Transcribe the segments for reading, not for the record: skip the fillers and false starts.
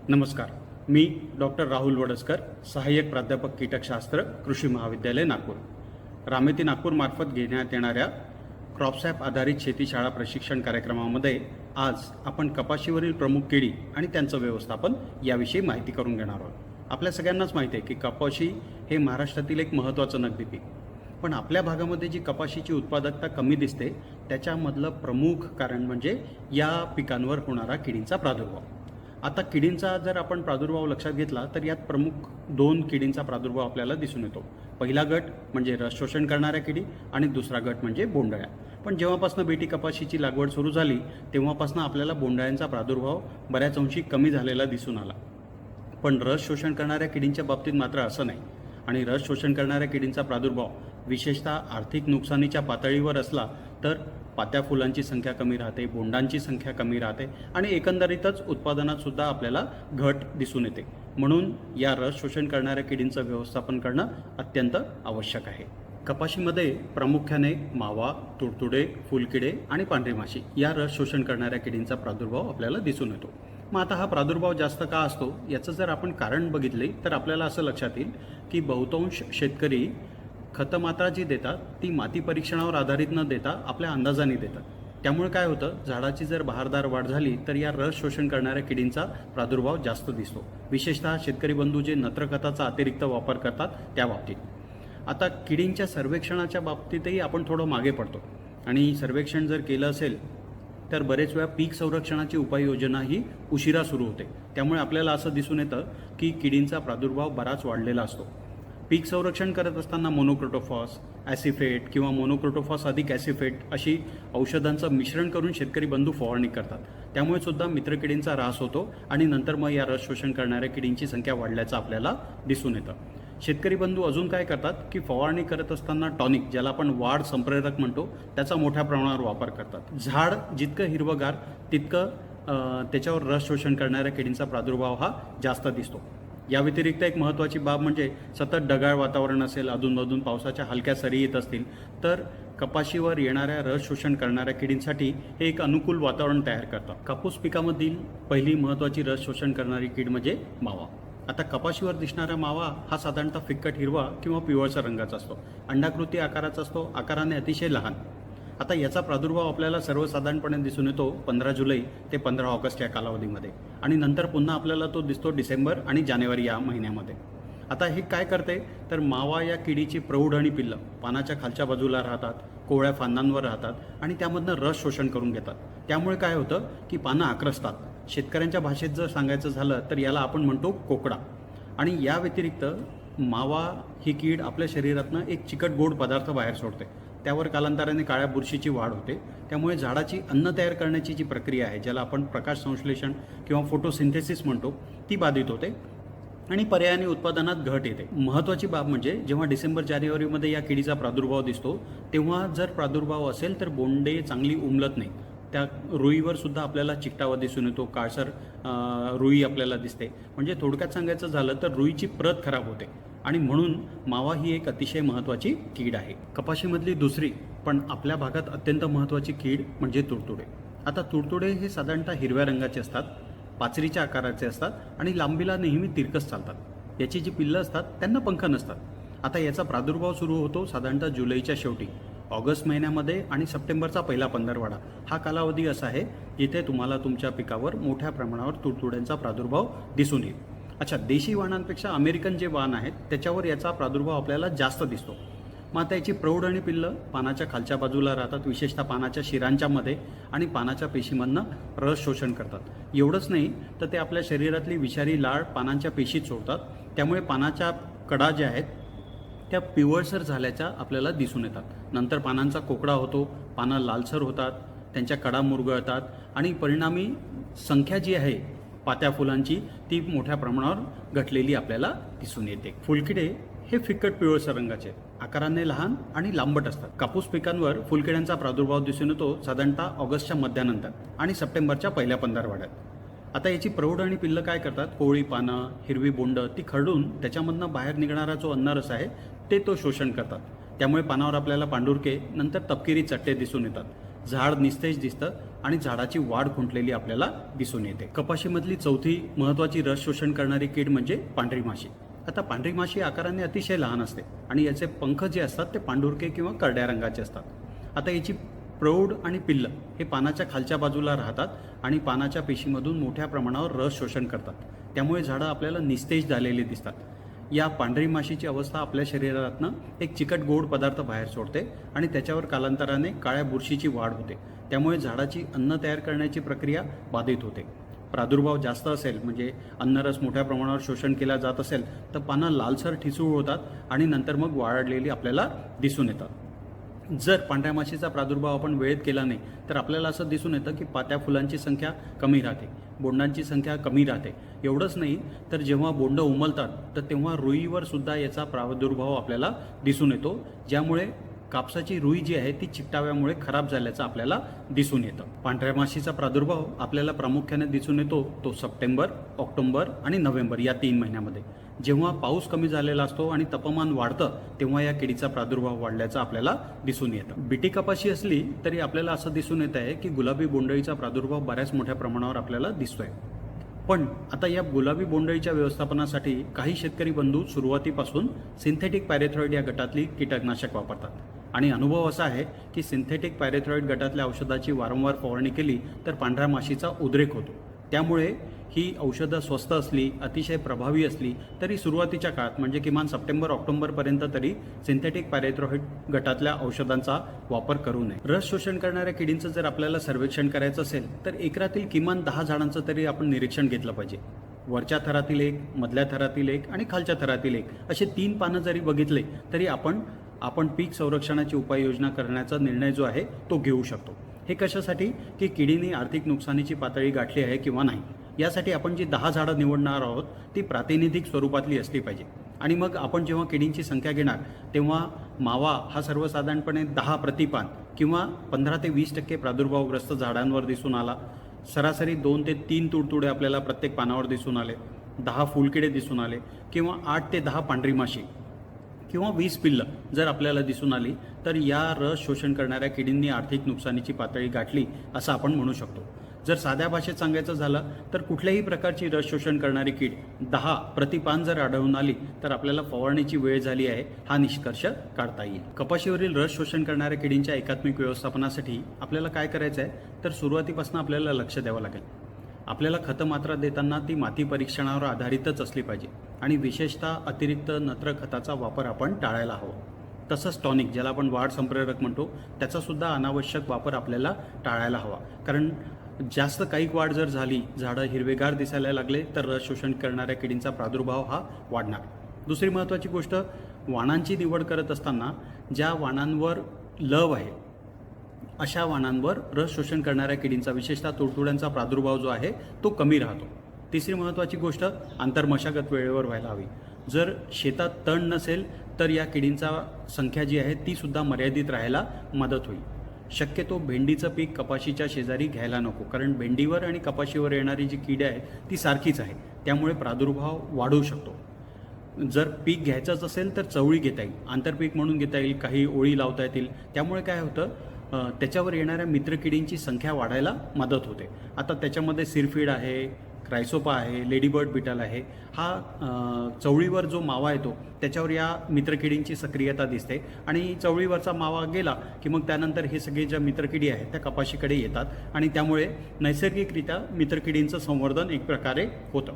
नमस्कार. मी डॉक्टर राहुल वडसकर, सहाय्यक प्राध्यापक कीटकशास्त्र, कृषी महाविद्यालय नागपूर. रामेती नागपूरमार्फत घेण्यात येणाऱ्या क्रॉपसॅप आधारित शेतीशाळा प्रशिक्षण कार्यक्रमामध्ये आज आपण कपाशीवरील प्रमुख किडी आणि त्यांचं व्यवस्थापन याविषयी माहिती करून घेणार आहोत. आपल्या सगळ्यांनाच माहिती आहे की कपाशी हे महाराष्ट्रातील एक महत्त्वाचं नगदी पीक. पण आपल्या भागामध्ये जी कपाशीची उत्पादकता कमी दिसते त्याच्यामधलं प्रमुख कारण म्हणजे या पिकांवर होणारा किडींचा प्रादुर्भाव. आता किडींचा जर आपण प्रादुर्भाव लक्षात घेतला तर यात प्रमुख 2 किडींचा प्रादुर्भाव आपल्याला दिसून येतो. पहिला गट म्हणजे रस शोषण करणाऱ्या किडी आणि दुसरा गट म्हणजे बोंडअळ्या. पण जेव्हापासून बेटी कपाशीची लागवड सुरू झाली तेव्हापासून आपल्याला बोंडअळ्यांचा प्रादुर्भाव बऱ्याच अंशी कमी झालेला दिसून आला. पण रस शोषण करणाऱ्या किडींच्या बाबतीत मात्र असं नाही. आणि रस शोषण करणाऱ्या किडींचा प्रादुर्भाव विशेषतः आर्थिक नुकसानीच्या पातळीवर असला तर पात्या फुलांची संख्या कमी राहते, बोंडांची संख्या कमी राहते आणि एकंदरीतच उत्पादनात सुद्धा आपल्याला घट दिसून येते. म्हणून या रस शोषण करणाऱ्या किडींचं व्यवस्थापन करणं अत्यंत आवश्यक आहे. कपाशीमध्ये प्रामुख्याने मावा, तुडतुडे, फुलकिडे आणि पांढरी माशी या रस शोषण करणाऱ्या किडींचा प्रादुर्भाव आपल्याला दिसून येतो. मग आता हा प्रादुर्भाव जास्त का असतो याचं जर आपण कारण बघितले तर आपल्याला असं लक्षात येईल की बहुतांश शेतकरी खतमात्रा जी देतात ती माती परीक्षणावर आधारित न देता आपल्या अंदाजाने देतात. त्यामुळे काय होतं, झाडाची जर बहारदार वाढ झाली तर या रस शोषण करणाऱ्या किडींचा प्रादुर्भाव जास्त दिसतो. विशेषतः शेतकरी बंधू जे नत्रखताचा अतिरिक्त वापर करतात त्या बाबतीत. आता किडींच्या सर्वेक्षणाच्या बाबतीतही आपण थोडं मागे पडतो आणि सर्वेक्षण जर केलं असेल तर बरेच वेळा पीक संरक्षणाची उपाययोजना ही उशिरा सुरू होते. त्यामुळे आपल्याला असं दिसून येतं की किडींचा प्रादुर्भाव बराच वाढलेला असतो. पीक संरक्षण करत असताना मोनोक्रोटोफॉस, ॲसिफेट किंवा मोनोक्रोटोफॉस अधिक ॲसिफेट अशी औषधांचं मिश्रण करून शेतकरी बंधू फवारणी करतात. त्यामुळे सुद्धा मित्रकिडींचा ऱ्हास होतो आणि नंतर मग या रस शोषण करणाऱ्या किडींची संख्या वाढल्याचं आपल्याला दिसून येतं. शेतकरी बंधू अजून काय करतात की फवारणी करत असताना टॉनिक, ज्याला आपण वाढ संप्रेरक म्हणतो, त्याचा मोठ्या प्रमाणावर वापर करतात. झाड जितकं हिरवगार तितकं त्याच्यावर रस शोषण करणाऱ्या किडींचा प्रादुर्भाव हा जास्त दिसतो. या व्यतिरिक्त एक महत्त्वाची बाब म्हणजे सतत ढगाळ वातावरण असेल, अधूनमधून पावसाच्या हलक्या सरी येत असतील तर कपाशीवर येणाऱ्या रस शोषण करणाऱ्या किडींसाठी हे एक अनुकूल वातावरण तयार करतात. कापूस पिकामधील पहिली महत्त्वाची रस शोषण करणारी कीड म्हणजे मावा. आता कपाशीवर दिसणारा मावा हा साधारणतः फिक्कट हिरवा किंवा पिवळसर रंगाचा असतो. अंडाकृती आकाराचा असतो, आकाराने अतिशय लहान. आता याचा प्रादुर्भाव आपल्याला सर्वसाधारणपणे दिसून येतो 15 जुलै ते 15 ऑगस्ट या कालावधीमध्ये आणि नंतर पुन्हा आपल्याला तो दिसतो डिसेंबर आणि जानेवारी या महिन्यामध्ये. आता हे काय करते तर मावा या किडीची प्रौढ आणि पिल्लं पानाच्या खालच्या बाजूला राहतात, कोवळ्या फांदांवर राहतात आणि त्यामधनं रस शोषण करून घेतात. त्यामुळे काय होतं की पानं आक्रसतात. शेतकऱ्यांच्या भाषेत जर सांगायचं झालं तर याला आपण म्हणतो कोकडा. आणि या व्यतिरिक्त मावा ही कीड आपल्या शरीरातनं एक चिकट गोड पदार्थ बाहेर सोडते. त्यावर कालांतराने काळ्या बुरशीची वाढ होते. त्यामुळे झाडाची अन्न तयार करण्याची जी प्रक्रिया आहे, ज्याला आपण प्रकाश संश्लेषण किंवा फोटोसिंथेसिस म्हणतो, ती बाधित होते आणि पर्यायाने उत्पादनात घट येते. महत्त्वाची बाब म्हणजे जेव्हा डिसेंबर जानेवारीमध्ये या किडीचा प्रादुर्भाव दिसतो तेव्हा जर प्रादुर्भाव असेल तर बोंडे चांगली उमलत नाही. त्या रुईवर सुद्धा आपल्याला चिकटावा दिसून येतो, काळसर रुई आपल्याला दिसते. म्हणजे थोडक्यात सांगायचं झालं तर रुईची प्रत खराब होते आणि म्हणून मावा ही एक अतिशय महत्त्वाची कीड आहे. कपाशीमधली दुसरी पण आपल्या भागात अत्यंत महत्त्वाची कीड म्हणजे तुडतुडे. आता तुडतुडे हे साधारणतः हिरव्या रंगाचे असतात, पाचरीच्या आकाराचे असतात आणि लांबीला नेहमी तिरकस चालतात. याची जी पिल्लं असतात त्यांना पंख नसतात. आता याचा प्रादुर्भाव सुरू होतो साधारणतः जुलैच्या शेवटी, ऑगस्ट महिन्यामध्ये आणि सप्टेंबरचा पहिला पंधरवडा. हा कालावधी असा आहे जिथे तुम्हाला तुमच्या पिकावर मोठ्या प्रमाणावर तुडतुड्यांचा प्रादुर्भाव दिसून येईल. अच्छा, देशी वाणांपेक्षा अमेरिकन जे वाण आहेत त्याच्यावर याचा प्रादुर्भाव आपल्याला जास्त दिसतो. मग आता याची प्रौढ आणि पिल्लं पानाच्या खालच्या बाजूला राहतात, विशेषतः पानाच्या शिरांच्या मध्ये आणि पानाच्या पेशीमधनं रस शोषण करतात. एवढंच नाही तर ते आपल्या शरीरातली विषारी लाळ पानांच्या पेशीत सोडतात. त्यामुळे पानाच्या कडा ज्या आहेत त्या पिवळसर झाल्याच्या आपल्याला दिसून येतात. नंतर पानांचा कोकडा होतो, पानं लालसर होतात, त्यांच्या कडा मुरगळतात आणि परिणामी संख्या जी आहे पात्या फुलांची ती मोठ्या प्रमाणावर घटलेली आपल्याला दिसून येते. फुलकिडे हे फिक्कट पिवळसर रंगाचे, आकाराने लहान आणि लांबट असतात. कापूस पिकांवर फुलकिड्यांचा प्रादुर्भाव दिसून येतो साधारणतः ऑगस्टच्या मध्यानंतर आणि सप्टेंबरच्या पहिल्या पंधरवड्यात. आता याची प्रौढ आणि पिल्लं काय करतात, कोवळी पानं, हिरवी बोंड ती खरडून त्याच्यामधनं बाहेर निघणारा जो अन्नरस आहे ते तो शोषण करतात. त्यामुळे पानावर आपल्याला पांडुरके नंतर तपकिरी चट्टे दिसून येतात. झाड निस्तेज दिसतं आणि झाडाची वाढ खुंटलेली आपल्याला दिसून येते. कपाशीमधली चौथी महत्त्वाची रस शोषण करणारी कीड म्हणजे पांढरी माशी. आता पांढरी माशी आकाराने अतिशय लहान असते आणि याचे पंख जे असतात ते पांढुरके किंवा करड्या रंगाचे असतात. आता याची प्रौढ आणि पिल्लं हे पानाच्या खालच्या बाजूला राहतात आणि पानाच्या पेशीमधून मोठ्या प्रमाणावर रस शोषण करतात. त्यामुळे झाडं आपल्याला निस्तेज झालेली दिसतात. या पांढरी माशीची अवस्था आपल्या शरीरातनं एक चिकट गोड पदार्थ बाहेर सोडते आणि त्याच्यावर कालांतराने काळ्या बुरशीची वाढ होते. त्यामुळे झाडाची अन्न तयार करण्याची प्रक्रिया बाधित होते. प्रादुर्भाव जास्त असेल म्हणजे अन्नरस मोठ्या प्रमाणावर शोषण केला जात असेल तर पानं लालसर ठिसूळ होतात आणि नंतर मग वाळलेली आपल्याला दिसून येतात. जर पांढऱ्या माशीचा प्रादुर्भाव आपण वेळेत केला नाही तर आपल्याला असं दिसून येतं की पात्या फुलांची संख्या कमी राहते, बोंडांची संख्या कमी राहते. एवढंच नाही तर जेव्हा बोंडं उमलतात तर तेव्हा रुईवर सुद्धा याचा प्रादुर्भाव आपल्याला दिसून येतो, ज्यामुळे कापसाची रुई जी आहे ती चिकटाव्यामुळे खराब झाल्याचं आपल्याला दिसून येतं. पांढऱ्या माशीचा प्रादुर्भाव आपल्याला प्रामुख्याने दिसून येतो तो सप्टेंबर, ऑक्टोबर आणि नोव्हेंबर या 3 महिन्यामध्ये. जेव्हा पाऊस कमी झालेला असतो आणि तापमान वाढतं तेव्हा या किडीचा प्रादुर्भाव वाढल्याचं आपल्याला दिसून येतं. बिटी कपाशी असली तरी आपल्याला असं दिसून येत आहे की गुलाबी बोंडअळीचा प्रादुर्भाव बऱ्याच मोठ्या प्रमाणावर आपल्याला दिसतोय. पण आता या गुलाबी बोंडअळीच्या व्यवस्थापनासाठी काही शेतकरी बंधू सुरुवातीपासून सिंथेटिक पॅरेथ्रॉइड या गटातली कीटकनाशक वापरतात आणि अनुभव असा आहे की सिंथेटिक पॅरेथ्रॉइड गटातल्या औषधाची वारंवार फवारणी केली तर पांढऱ्या माशीचा उद्रेक होतो. त्यामुळे ही औषधं स्वस्त असली, अतिशय प्रभावी असली तरी सुरुवातीच्या काळात म्हणजे किमान सप्टेंबर ऑक्टोबरपर्यंत तरी सिंथेटिक पॅरेथ्रॉइड गटातल्या औषधांचा वापर करू नये. रस शोषण करणाऱ्या किडींचं जर आपल्याला सर्वेक्षण करायचं असेल तर एकरातील किमान 10 झाडांचं तरी आपण निरीक्षण घेतलं पाहिजे. वरच्या थरातील एक, मधल्या थरातील एक आणि खालच्या थरातील एक असे 3 पानं जरी बघितले तरी आपण पीक संरक्षणाची उपाययोजना करण्याचा निर्णय जो आहे तो घेऊ शकतो. हे कशासाठी की किडीने आर्थिक नुकसानीची पातळी गाठली आहे किंवा नाही यासाठी आपण जी 10 झाडं निवडणार आहोत ती प्रातिनिधिक स्वरूपातली असली पाहिजे. आणि मग आपण जेव्हा किडींची संख्या घेणार तेव्हा मावा हा सर्वसाधारणपणे 10 प्रतिपान किंवा 15 ते 20% प्रादुर्भावग्रस्त झाडांवर दिसून आला. सरासरी 2 ते 3 तुडतुडे आपल्याला प्रत्येक पानावर दिसून आले, 10 फुलकिडे दिसून आले किंवा 8 ते 10 पांढरी माशी किंवा 20 पिल्लं जर आपल्याला दिसून आली तर या रस शोषण करणाऱ्या किडींनी आर्थिक नुकसानीची पातळी गाठली असं आपण म्हणू शकतो. जर साध्या भाषेत सांगायचं झालं तर कुठल्याही प्रकारची रस शोषण करणारी कीड 10 प्रतिपान जर आढळून आली तर आपल्याला फवारणीची वेळ झाली आहे हा निष्कर्ष काढता येईल. कपाशीवरील रस शोषण करणाऱ्या किडींच्या एकात्मिक व्यवस्थापनासाठी आपल्याला काय करायचं आहे तर सुरुवातीपासून आपल्याला लक्ष द्यावं लागेल. आपल्याला खतं मात्रा देताना ती माती परीक्षणावर आधारितच असली पाहिजे आणि विशेषतः अतिरिक्त नत्र खताचा वापर आपण टाळायला हवा. तसंच टॉनिक ज्याला आपण वाढ संप्रेरक म्हणतो त्याचासुद्धा अनावश्यक वापर आपल्याला टाळायला हवा, कारण जास्त काईक वाढ जर झाली, झाडं हिरवेगार दिसायला लागले तर रस शोषण करणाऱ्या किडींचा प्रादुर्भाव हा वाढणार. दुसरी महत्त्वाची गोष्ट, वाणांची निवड करत असताना ज्या वाणांवर लव आहे अशा वाणांवर रस शोषण करणाऱ्या किडींचा विशेषतः तुडतुड्यांचा प्रादुर्भाव जो आहे तो कमी राहतो. तिसरी महत्त्वाची गोष्ट, आंतरमशागत वेळेवर व्हायला हवी. जर शेतात तण नसेल तर या किडींचा संख्या जी आहे ती सुद्धा मर्यादित राहायला मदत होईल. शक्यतो भेंडीचं पीक कपाशीच्या शेजारी घ्यायला नको, कारण भेंडीवर आणि कपाशीवर येणारी जी कीड आहे ती सारखीच आहे, त्यामुळे प्रादुर्भाव वाढू शकतो. जर पीक घ्यायचंच असेल तर चवळी घेता येईल, आंतरपीक म्हणून घेता येईल, काही ओळी लावता येतील. त्यामुळे काय होतं त्याच्यावर येणाऱ्या मित्रकिडींची संख्या वाढायला मदत होते. आता त्याच्यामध्ये सिरफीड आहे, क्रायसोपा आहे, लेडीबर्ड बिटल आहे. हा चवळीवर जो मावा येतो त्याच्यावर या मित्रकिडींची सक्रियता दिसते आणि चवळीवरचा मावा गेला की मग त्यानंतर हे सगळे ज्या मित्रकिडी आहेत त्या कपाशीकडे येतात आणि त्यामुळे नैसर्गिकरित्या मित्रकिडींचं संवर्धन एक प्रकारे होतं.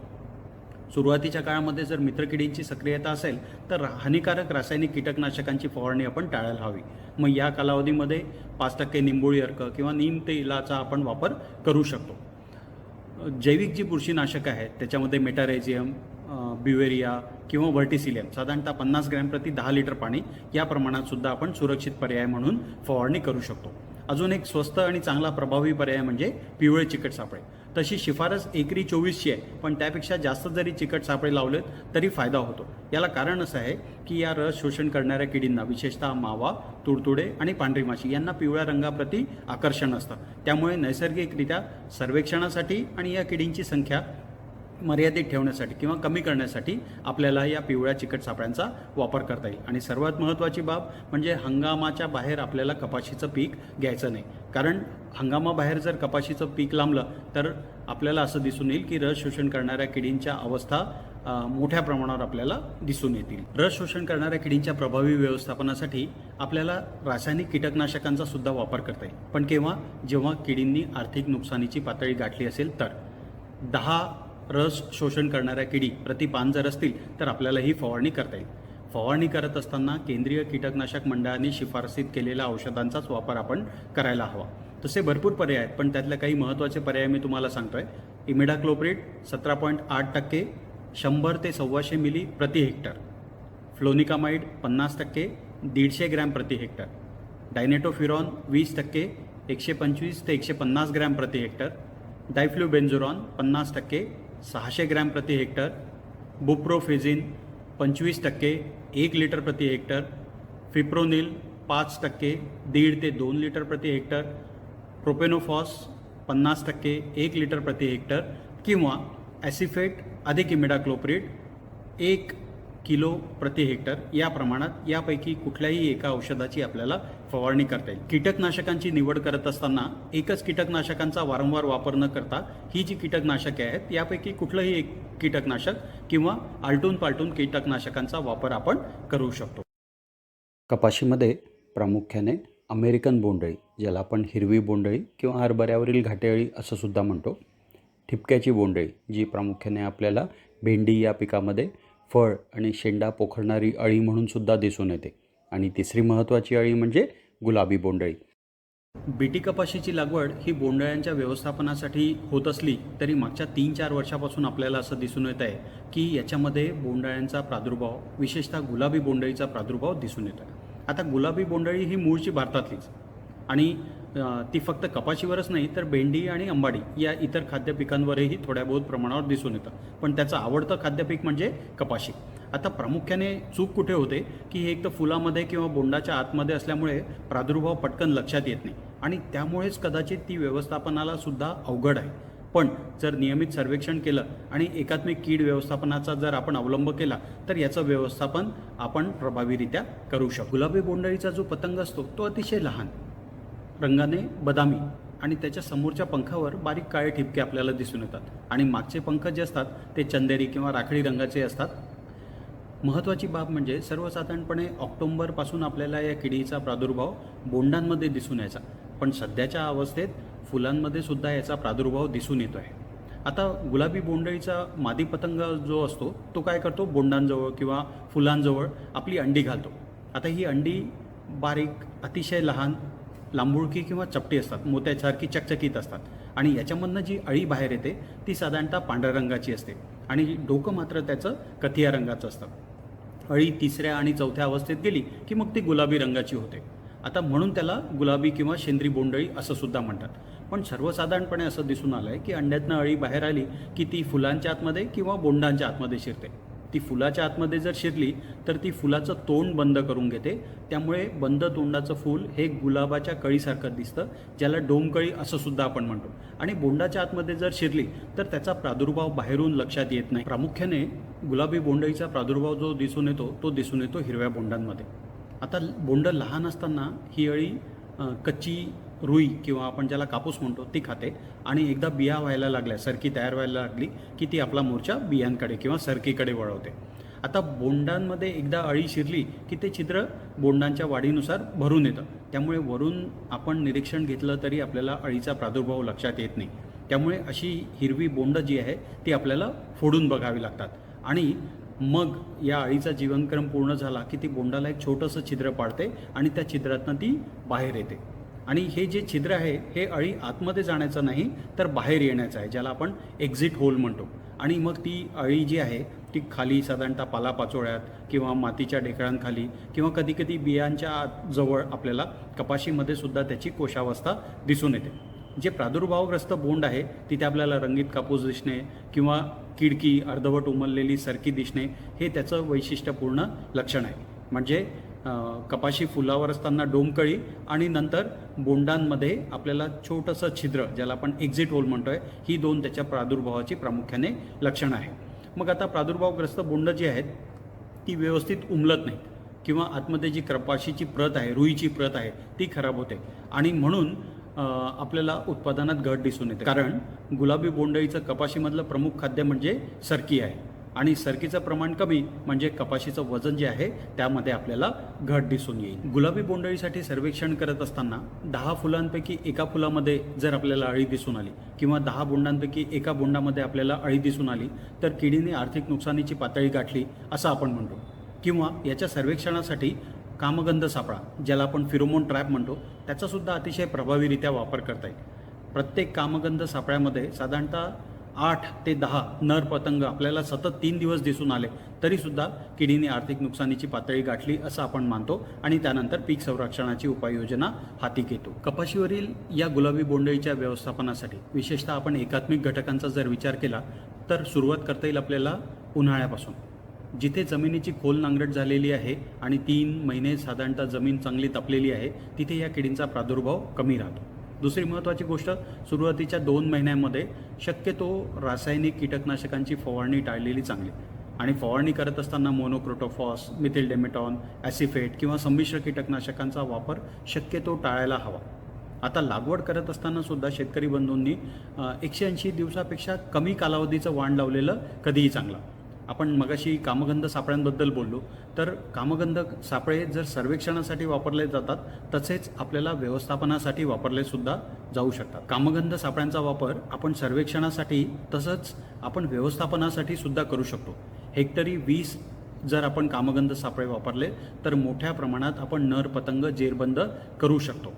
सुरुवातीच्या काळामध्ये जर मित्रकिडींची सक्रियता असेल तर हानिकारक रासायनिक कीटकनाशकांची फवारणी आपण टाळायला हवी. मग या कालावधीमध्ये 5% निंबोळी अर्क किंवा नीम तेलाचा आपण वापर करू शकतो. जैविक जी बुरशीनाशक आहेत त्याच्यामध्ये मेटारायझियम, ब्युवेरिया किंवा व्हर्टिसिलियम साधारणतः 50 ग्रॅम प्रति 10 लिटर पाणी या प्रमाणात सुद्धा आपण सुरक्षित पर्याय म्हणून फवारणी करू शकतो. अजून एक स्वस्त आणि चांगला प्रभावी पर्याय म्हणजे पिवळे चिकट सापळे. तशी शिफारस एकरी 24ची आहे, पण त्यापेक्षा जास्त जरी चिकट सापळे लावलेत तरी फायदा होतो. याला कारण असं आहे की या रस शोषण करणाऱ्या किडींना विशेषतः मावा, तुडतुडे आणि पांढरी माशी यांना पिवळ्या रंगाप्रती आकर्षण असतं. त्यामुळे नैसर्गिकरित्या सर्वेक्षणासाठी आणि या किडींची संख्या मर्यादित ठेवण्यासाठी किंवा कमी करण्यासाठी आपल्याला या पिवळ्या चिकट सापळ्यांचा वापर करता येईल. आणि सर्वात महत्त्वाची बाब म्हणजे हंगामाच्या बाहेर आपल्याला कपाशीचं पीक घ्यायचं नाही, कारण हंगामाबाहेर जर कपाशीचं पीक लांबलं तर आपल्याला असं दिसून येईल की रस शोषण करणाऱ्या किडींच्या अवस्था मोठ्या प्रमाणावर आपल्याला दिसून येतील. रस शोषण करणाऱ्या किडींच्या प्रभावी व्यवस्थापनासाठी आपल्याला रासायनिक कीटकनाशकांचा सुद्धा वापर करता येईल, पण केव्हा? जेव्हा किडींनी आर्थिक नुकसानीची पातळी गाठली असेल तर. 10 रस शोषण करणाऱ्या किडी प्रति पान जर असतील तर आपल्याला ही फवारणी करता येईल. फवारणी करत असताना केंद्रीय कीटकनाशक मंडळाने शिफारसीत केलेल्या औषधांचाच वापर आपण करायला हवा. तसे भरपूर पर्याय आहेत, पण त्यातले काही महत्त्वाचे पर्याय मी तुम्हाला सांगतोय. इमिडाक्लोप्रिड 17.8%, 100 ते 125 मिली प्रति हेक्टर. फ्लोनिकामाइड 50%, 150 ग्रॅम प्रति हेक्टर. डायनेटोफिरॉन 20%, 125 ते 150 ग्रॅम प्रति हेक्टर. डायफ्लुबेन्झुरॉन 50%, 600 ग्रॅम प्रति हेक्टर. बुप्रोफेझिन 25%, 1 लिटर प्रति हेक्टर. फिप्रोनिल 5%, 1.5 ते 2 लिटर प्रति हेक्टर. प्रोपेनोफॉस 50%, 1 लिटर प्रति हेक्टर. किंवा ॲसिफेट अधिक इमिडाक्लोप्रिड 1 किलो प्रति हेक्टर या प्रमाणात यापैकी कुठल्याही एका औषधाची आपल्याला फवारणी करता येईल. कीटकनाशकांची निवड करत असताना एकच कीटकनाशकांचा वारंवार वापर न करता ही जी कीटकनाशके आहेत यापैकी कुठलंही एक कीटकनाशक किंवा आलटून पालटून कीटकनाशकांचा वापर आपण करू शकतो. कपाशीमध्ये प्रामुख्याने अमेरिकन बोंडअळी, ज्याला आपण हिरवी बोंडअळी किंवा हरभऱ्यावरील घाटेअळी असं सुद्धा म्हणतो, ठिपक्याची बोंडअळी जी प्रामुख्याने आपल्याला भेंडी या पिकामध्ये फळ आणि शेंडा पोखरणारी अळी म्हणून सुद्धा दिसून येते, आणि तिसरी महत्त्वाची अळी म्हणजे गुलाबी बोंडअळी. बीटी कपाशीची लागवड ही बोंडअळ्यांच्या व्यवस्थापनासाठी होत असली तरी मागच्या 3-4 वर्षापासून आपल्याला असं दिसून येत आहे की याच्यामध्ये बोंडअळ्यांचा प्रादुर्भाव, विशेषतः गुलाबी बोंडअळीचा प्रादुर्भाव दिसून येत आहे. आता गुलाबी बोंडअळी ही मूळची भारतातलीच, आणि ती फक्त कपाशीवरच नाही तर भेंडी आणि अंबाडी या इतर खाद्य पिकांवरही थोड्या बहुत प्रमाणावर दिसून येतं, पण त्याचं आवडतं खाद्यपीक म्हणजे कपाशी. आता प्रामुख्याने चूक कुठे होते की हे एक तर फुलामध्ये किंवा बोंडाच्या आतमध्ये असल्यामुळे प्रादुर्भाव पटकन लक्षात येत नाही, आणि त्यामुळेच कदाचित ती व्यवस्थापनाला सुद्धा अवघड आहे. पण जर नियमित सर्वेक्षण केलं आणि एकात्मिक कीड व्यवस्थापनाचा जर आपण अवलंब केला तर याचं व्यवस्थापन आपण प्रभावीरित्या करू शकतो. गुलाबी बोंडअळीचा जो पतंग असतो तो अतिशय लहान, रंगाने बदामी, आणि त्याच्या समोरच्या पंखावर बारीक काळे ठिपके आपल्याला दिसून येतात, आणि मागचे पंख जे असतात ते चंदेरी किंवा राखडी रंगाचे असतात. महत्त्वाची बाब म्हणजे सर्वसाधारणपणे ऑक्टोबरपासून आपल्याला या किडीचा प्रादुर्भाव बोंडांमध्ये दिसून यायचा, पण सध्याच्या अवस्थेत फुलांमध्ये सुद्धा याचा प्रादुर्भाव दिसून येतो आहे. आता गुलाबी बोंडअळीचा मादी पतंग जो असतो तो काय करतो, बोंडांजवळ किंवा फुलांजवळ आपली अंडी घालतो. आता ही अंडी बारीक, अतिशय लहान, लांबुळकी किंवा चपटी असतात, मोत्यासारखी चकचकीत असतात, आणि याच्यामधनं जी अळी बाहेर येते ती साधारणतः पांढऱ्या रंगाची असते, आणि डोकं मात्र त्याचं कथिया रंगाचं असतं. अळी 3ऱ्या आणि 4थ्या अवस्थेत गेली की मग ती गुलाबी रंगाची होते. आता म्हणून त्याला गुलाबी किंवा शेंद्री बोंडअळी असं सुद्धा म्हणतात. पण सर्वसाधारणपणे असं दिसून आलं आहे की अंड्यातनं अळी बाहेर आली की ती फुलांच्या आतमध्ये किंवा बोंडांच्या आतमध्ये शिरते. ती फुलाच्या आतमध्ये जर शिरली तर ती फुलाचं तोंड बंद करून घेते, त्यामुळे बंद तोंडाचं फूल हे गुलाबाच्या कळीसारखं दिसतं, ज्याला डोमकळी असं सुद्धा आपण म्हणतो. आणि बोंडाच्या आतमध्ये जर शिरली तर त्याचा प्रादुर्भाव बाहेरून लक्षात येत नाही. प्रामुख्याने गुलाबी बोंडअळीचा प्रादुर्भाव जो दिसून येतो तो दिसून येतो हिरव्या बोंडांमध्ये. आता बोंड लहान असताना ही अळी कच्ची रुई किंवा आपण ज्याला कापूस म्हणतो ती खाते, आणि एकदा बिया व्हायला लागल्या, सरकी तयार व्हायला लागली की ती आपला मोर्चा बियांकडे किंवा सरकीकडे वळवते. आता बोंडांमध्ये एकदा अळी शिरली की ते छिद्र बोंडांच्या वाढीनुसार भरून येतं, त्यामुळे वरून आपण निरीक्षण घेतलं तरी आपल्याला अळीचा प्रादुर्भाव लक्षात येत नाही. त्यामुळे अशी हिरवी बोंड जी आहे ती आपल्याला फोडून बघावी लागतात, आणि मग या अळीचा जीवनक्रम पूर्ण झाला की ती बोंडाला एक छोटंसं छिद्र पाडते आणि त्या छिद्रातनं ती बाहेर येते. आणि हे जे छिद्र आहे हे अळी आतमध्ये जाण्याचं नाही तर बाहेर येण्याचं आहे, ज्याला आपण एक्झिट होल म्हणतो. आणि मग ती अळी जी आहे ती खाली साधारणतः पालापाचोळ्यात किंवा मातीच्या ढेकळांखाली किंवा कधीकधी बियांच्या जवळ आपल्याला कपाशीमध्ये सुद्धा त्याची कोशावस्था दिसून येते. जे प्रादुर्भावग्रस्त बोंड आहे तिथे आपल्याला रंगीत कापूस दिसणे किंवा किडकी अर्धवट उमललेली सरकी दिसणे हे त्याचं वैशिष्ट्यपूर्ण लक्षण आहे. म्हणजे कपाशी फुलावर असताना डोमकळी आणि नंतर बोंडांमध्ये आपल्याला छोटंसं छिद्र, ज्याला आपण एक्झिट होल म्हणतो आहे, ही दोन त्याच्या प्रादुर्भावाची प्रामुख्याने लक्षणं आहे. मग आता प्रादुर्भावग्रस्त बोंड जी आहेत ती व्यवस्थित उमलत नाहीत किंवा आतमध्ये जी कपाशीची प्रत आहे, रुईची प्रत आहे, ती खराब होते आणि म्हणून आपल्याला उत्पादनात घट दिसून येते. कारण गुलाबी बोंडअळीचं कपाशीमधलं प्रमुख खाद्य म्हणजे सरकी आहे आणि सरकीचं प्रमाण कमी म्हणजे कपाशीचं वजन जे आहे त्यामध्ये आपल्याला घट दिसून येईल. गुलाबी बोंडअळीसाठी सर्वेक्षण करत असताना 10 फुलांपैकी एका फुलामध्ये जर आपल्याला अळी दिसून आली किंवा 10 बोंडांपैकी एका बोंडामध्ये आपल्याला अळी दिसून आली तर किडीने आर्थिक नुकसानीची पातळी गाठली असं आपण म्हणतो. किंवा याच्या सर्वेक्षणासाठी कामगंध सापळा, ज्याला आपण फिरोमोन ट्रॅप म्हणतो, त्याचासुद्धा अतिशय प्रभावीरित्या वापर करता येईल. प्रत्येक कामगंध सापळ्यामध्ये साधारणतः 8 ते 10 नर पतंग आपल्याला सतत 3 दिवस दिसून आले तरीसुद्धा किडीने आर्थिक नुकसानीची पातळी गाठली असं आपण मानतो आणि त्यानंतर पीक संरक्षणाची उपाययोजना हाती घेतो. कपाशीवरील या गुलाबी बोंडअळीच्या व्यवस्थापनासाठी विशेषतः आपण एकात्मिक घटकांचा जर विचार केला तर सुरुवात करता येईल आपल्याला उन्हाळ्यापासून. जिथे जमिनीची खोल नांगरट झालेली आहे आणि 3 महिने साधारणतः जमीन चांगली तपलेली आहे तिथे या किडींचा प्रादुर्भाव कमी राहतो. दुसरी महत्त्वाची गोष्ट, सुरुवातीच्या 2 महिन्यांमध्ये शक्यतो रासायनिक कीटकनाशकांची फवारणी टाळलेली चांगली आणि फवारणी करत असताना मोनोक्रोटोफॉस, मिथिल्डेमेटॉन, ॲसिफेट किंवा संमिश्र कीटकनाशकांचा वापर शक्यतो टाळायला हवा. आता लागवड करत असताना सुद्धा शेतकरी बंधूंनी 180 दिवसापेक्षा कमी कालावधीचं वाण लावलेलं कधीही चांगलं. आपण मगाशी कामगंध सापळ्यांबद्दल बोललो तर कामगंध सापळे जर सर्वेक्षणासाठी वापरले जातात तसेच आपल्याला व्यवस्थापनासाठी वापरले सुद्धा जाऊ शकतात. कामगंध सापळ्यांचा वापर आपण सर्वेक्षणासाठी तसंच आपण व्यवस्थापनासाठी सुद्धा करू शकतो. हेक्टरी 20 जर आपण कामगंध सापळे वापरले तर मोठ्या प्रमाणात आपण नर पतंग जेरबंद करू शकतो.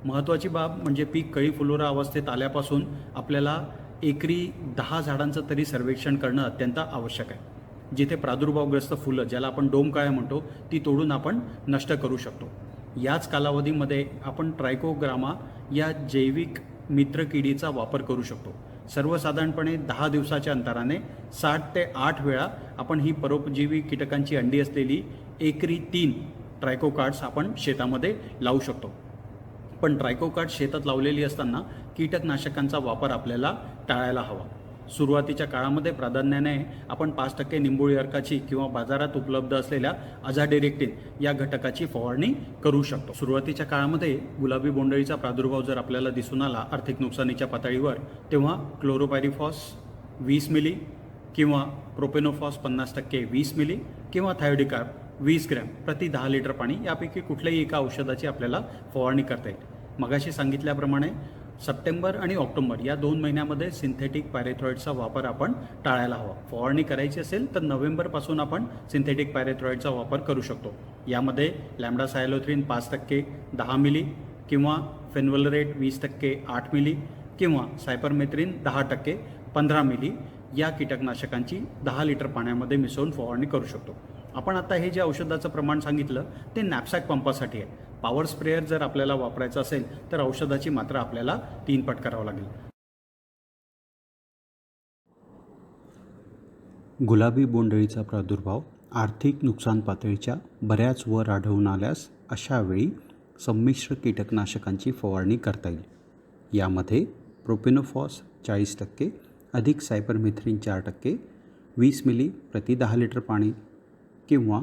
महत्त्वाची बाब म्हणजे पीक कळी फुलोरा अवस्थेत आल्यापासून आपल्याला एकरी 10 झाडांचं तरी सर्वेक्षण करणं अत्यंत आवश्यक आहे. जिथे प्रादुर्भावग्रस्त फुलं, ज्याला आपण डोमकाळ्या म्हणतो, ती तोडून आपण नष्ट करू शकतो. याच कालावधीमध्ये आपण ट्रायकोग्रामा या जैविक मित्र किडीचा वापर करू शकतो. सर्वसाधारणपणे 10 दिवसाच्या अंतराने 7 ते 8 वेळा आपण ही परोपजीवी कीटकांची अंडी असलेली एकरी 3 ट्रायकोकार्ड्स आपण शेतामध्ये लावू शकतो. पण ट्रायकोकार्ड शेतात लावलेली असताना कीटकनाशकांचा वापर आपल्याला टाळायला हवा. सुरुवातीच्या काळामध्ये प्राधान्याने आपण 5% निंबोळी अर्काची किंवा बाजारात उपलब्ध असलेल्या अझाडिरेक्टिन या घटकाची फवारणी करू शकतो. सुरुवातीच्या काळामध्ये गुलाबी बोंडअळीचा प्रादुर्भाव जर आपल्याला दिसून आला आर्थिक नुकसानीच्या पातळीवर तेव्हा क्लोरोपायरिफॉस 20 मिली किंवा प्रोपेनोफॉस 50% 20 मिली किंवा थायोडिकार्ब 20 ग्रॅम प्रति 10 लिटर पाणी यापैकी कुठल्याही एका औषधाची आपल्याला फवारणी करता येईल. मगाशी सांगितल्याप्रमाणे सप्टेंबर आणि ऑक्टोबर या 2 महिन्यामध्ये सिंथेटिक पॅरेथ्रॉइडचा वापर आपण टाळायला हवा. फवारणी करायची असेल तर नोव्हेंबरपासून आपण सिंथेटिक पॅरेथ्रॉइडचा वापर करू शकतो. यामध्ये लॅम्डासायलोथ्रिन 5% 10 मिली किंवा फेनवलरेट 20% 8 मिली किंवा सायपरमेथ्रिन 10% 15 मिली या कीटकनाशकांची 10 लिटर पाण्यामध्ये मिसळून फवारणी करू शकतो. आपण आता हे जे औषधाचं प्रमाण सांगितलं ते नॅपसॅक पंपासाठी आहे. पॉवर स्प्रेयर जर आपल्याला वापरायचं असेल तर औषधाची मात्रा आपल्याला 3 पट करावं लागेल. गुलाबी बोंडअळीचा प्रादुर्भाव आर्थिक नुकसान पातळीच्या बऱ्याच वर आढळून आल्यास अशावेळी संमिश्र कीटकनाशकांची फवारणी करता येईल. यामध्ये प्रोपेनोफॉस 40% अधिक सायपरमेथ्रिन 4% 20 मिली प्रति 10 लिटर पाणी किंवा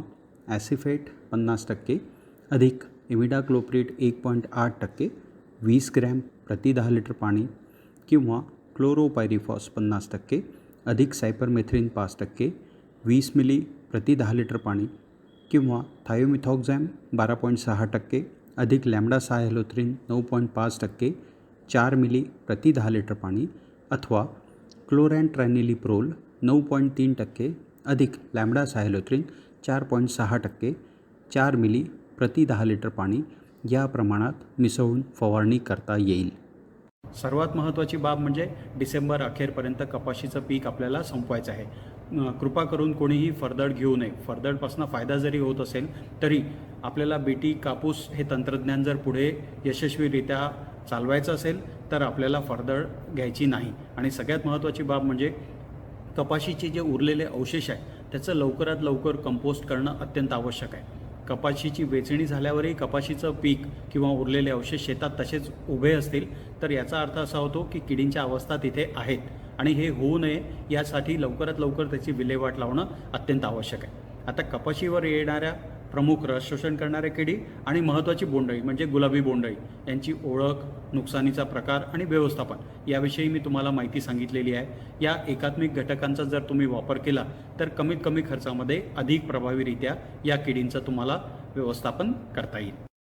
ॲसिफेट 50% अधिक इमिडाक्लोप्रिड 1.8% 20 ग्रॅम प्रति 10 लिटर पाणी किंवा क्लोरोपायरिफॉस 50% अधिक सायपरमेथ्रिन 5% 20 मिली प्रति 10 लिटर पाणी किंवा थायोमिथॉक्झॅम 12.6% अधिक लॅम्डासायलोथ्रिन 9.5% 4 मिली प्रति 10 लिटर पाणी अथवा क्लोरॅन्ट्रॅनिलिप्रोल 9.3% अधिक लॅम्डासायलोथ्रिन 4.6% 4 मिली प्रति 10 लिटर पाणी या प्रमाणात मिसळून फवारणी करता येईल. सर्वात महत्त्वाची बाब म्हणजे डिसेंबर अखेरपर्यंत कपाशीचं पीक आपल्याला संपवायचं आहे. कृपा करून कोणीही फरदड घेऊ नये. फरदडपासून फायदा जरी होत असेल तरी आपल्याला बीटी कापूस हे तंत्रज्ञान जर पुढे यशस्वीरित्या चालवायचं असेल तर आपल्याला फरदड घ्यायची नाही. आणि सगळ्यात महत्त्वाची बाब म्हणजे कपाशीचे जे उरलेले अवशेष आहे त्याचं लवकरात लवकर कंपोस्ट करणं अत्यंत आवश्यक आहे. कपाशीची वेचणी झाल्यावरही कपाशीचं पीक किंवा उरलेले अवशेष शेतात तसेच उभे असतील तर याचा अर्थ असा होतो की किडींच्या अवस्था तिथे आहेत आणि हे होऊ नये यासाठी लवकरात लवकर त्याची विल्हेवाट लावणं अत्यंत आवश्यक आहे. आता कपाशीवर येणाऱ्या प्रमुख रस शोषण करणाऱ्या किडी आणि महत्त्वाची बोंडअळी म्हणजे गुलाबी बोंडअळी यांची ओळख, नुकसानीचा प्रकार आणि व्यवस्थापन याविषयी मी तुम्हाला माहिती सांगितलेली आहे. या एकात्मिक घटकांचा जर तुम्ही वापर केला तर कमीत कमी खर्चामध्ये अधिक प्रभावीरित्या या किडींचं तुम्हाला व्यवस्थापन करता येईल.